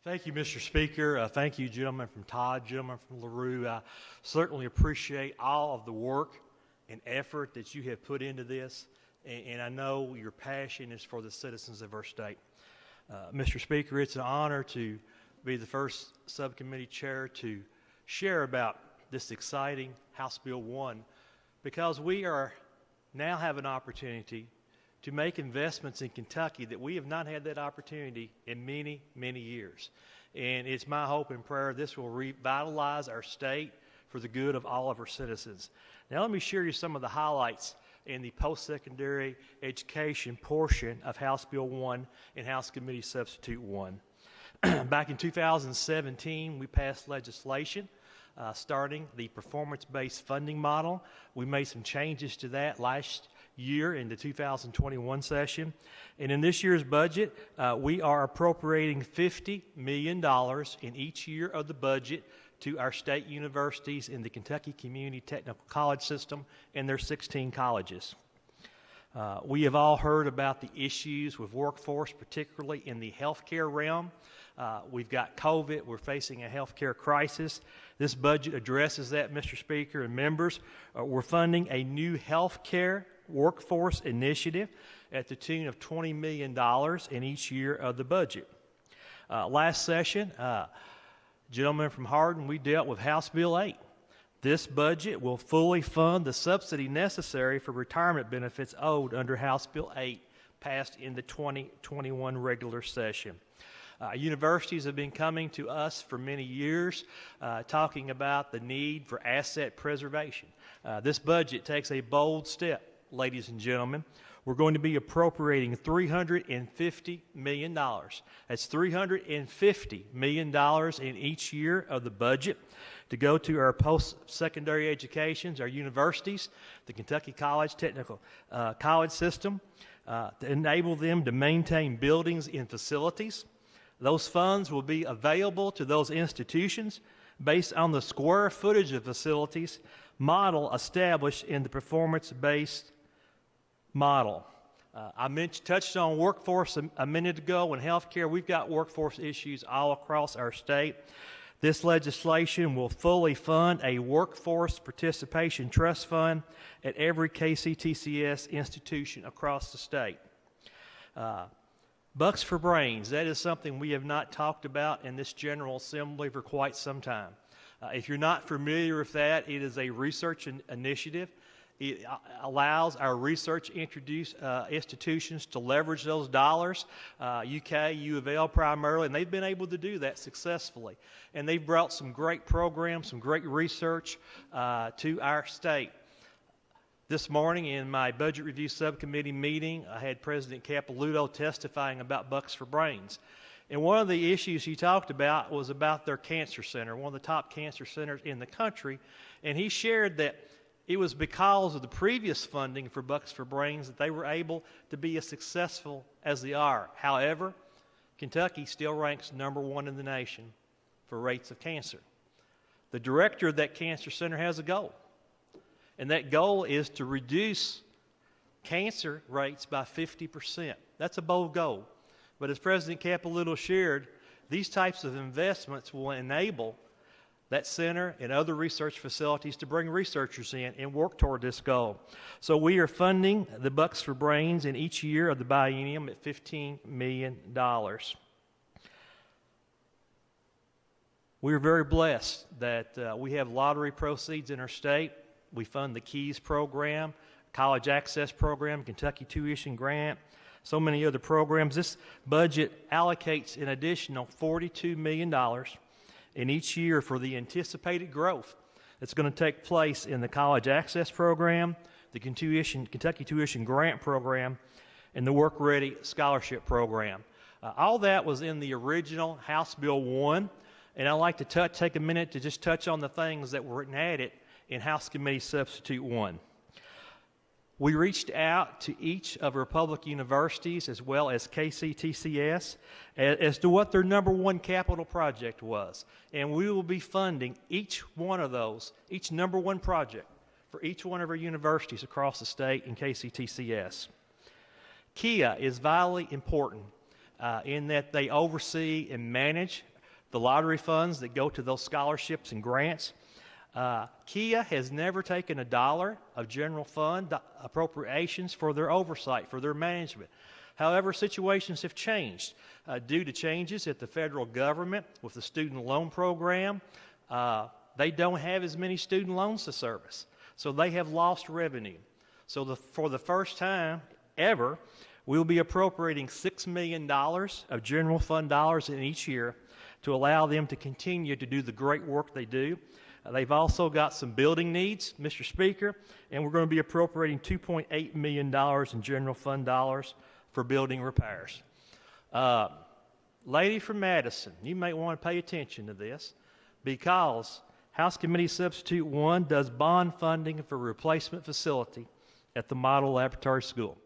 Thank you, Mr. Speaker. Thank you, gentlemen from Todd, gentlemen from LaRue. I certainly appreciate all of the work and effort that you have put into this, and I know your passion is for the citizens of our state. Mr. Speaker, it's an honor to be the first subcommittee chair to share about this exciting House Bill 1, because we now have an opportunity to make investments in Kentucky that we have not had that opportunity in many, many years. And it's my hope and prayer this will revitalize our state for the good of all of our citizens. Now let me share you some of the highlights in the post-secondary education portion of House Bill 1 and House Committee Substitute 1. Back in 2017, we passed legislation starting the performance-based funding model. We made some changes to that last year in the 2021 session. And in this year's budget, we are appropriating $50 million in each year of the budget to our state universities in the Kentucky Community Technical College system and their 16 colleges. We have all heard about the issues with workforce, particularly in the healthcare realm. We've got COVID. We're facing a healthcare crisis. This budget addresses that, Mr. Speaker and members. We're funding a new healthcare workforce initiative at the tune of $20 million in each year of the budget. Last session, gentlemen from Hardin, we dealt with House Bill 8. This budget will fully fund the subsidy necessary for retirement benefits owed under House Bill 8, passed in the 2021 regular session. Universities have been coming to us for many years talking about the need for asset preservation. This budget takes a bold step, ladies and gentlemen. We're going to be appropriating $350 million. That's $350 million in each year of the budget to go to our post-secondary educations, our universities, the Kentucky Technical College system, to enable them to maintain buildings and facilities. Those funds will be available to those institutions based on the square footage of facilities model established in the performance-based model. I touched on workforce a minute ago. In healthcare, we've got workforce issues all across our state. This legislation will fully fund a workforce participation trust fund at every KCTCS institution across the state. Bucks for Brains, that is something we have not talked about in this General Assembly for quite some time. If you're not familiar with that, it is a research initiative. It allows our research institutions to leverage those dollars, UK, U of L primarily, and they've been able to do that successfully. And they've brought some great programs, some great research to our state. This morning in my Budget Review Subcommittee meeting, I had President Capilouto testifying about Bucks for Brains. And one of the issues he talked about was about their cancer center, one of the top cancer centers in the country. And he shared that it was because of the previous funding for Bucks for Brains that they were able to be as successful as they are. However, Kentucky still ranks #1 in the nation for rates of cancer. The director of that cancer center has a goal. And that goal is to reduce cancer rates by 50%. That's a bold goal. But as President Capilouto shared, these types of investments will enable that center and other research facilities to bring researchers in and work toward this goal. So we are funding the Bucks for Brains in each year of the biennium at $15 million. We are very blessed that we have lottery proceeds in our state. We fund the KEYS program, College Access Program, Kentucky Tuition Grant, so many other programs. This budget allocates an additional $42 million in each year for the anticipated growth that's going to take place in the College Access Program, the Kentucky Tuition Grant Program, and the Work Ready Scholarship Program. All that was in the original House Bill 1, and I'd like to take a minute to just touch on the things that were added in House Committee Substitute 1. We reached out to each of our public universities as well as KCTCS as to what their #1 capital project was. And we will be funding each one of those, each #1 project for each one of our universities across the state in KCTCS. KIA is vitally important in that they oversee and manage the lottery funds that go to those scholarships and grants. Kia has never taken a dollar of general fund appropriations for their oversight, for their management. However, situations have changed due to changes at the federal government with the student loan program. They don't have as many student loans to service, so they have lost revenue. So for the first time ever, we'll be appropriating $6 million of general fund dollars in each year to allow them to continue to do the great work they do. They've also got some building needs, Mr. Speaker, and we're going to be appropriating $2.8 million in general fund dollars for building repairs. Lady from Madison, you may want to pay attention to this because House Committee Substitute 1 does bond funding for replacement facility at the Model Laboratory School.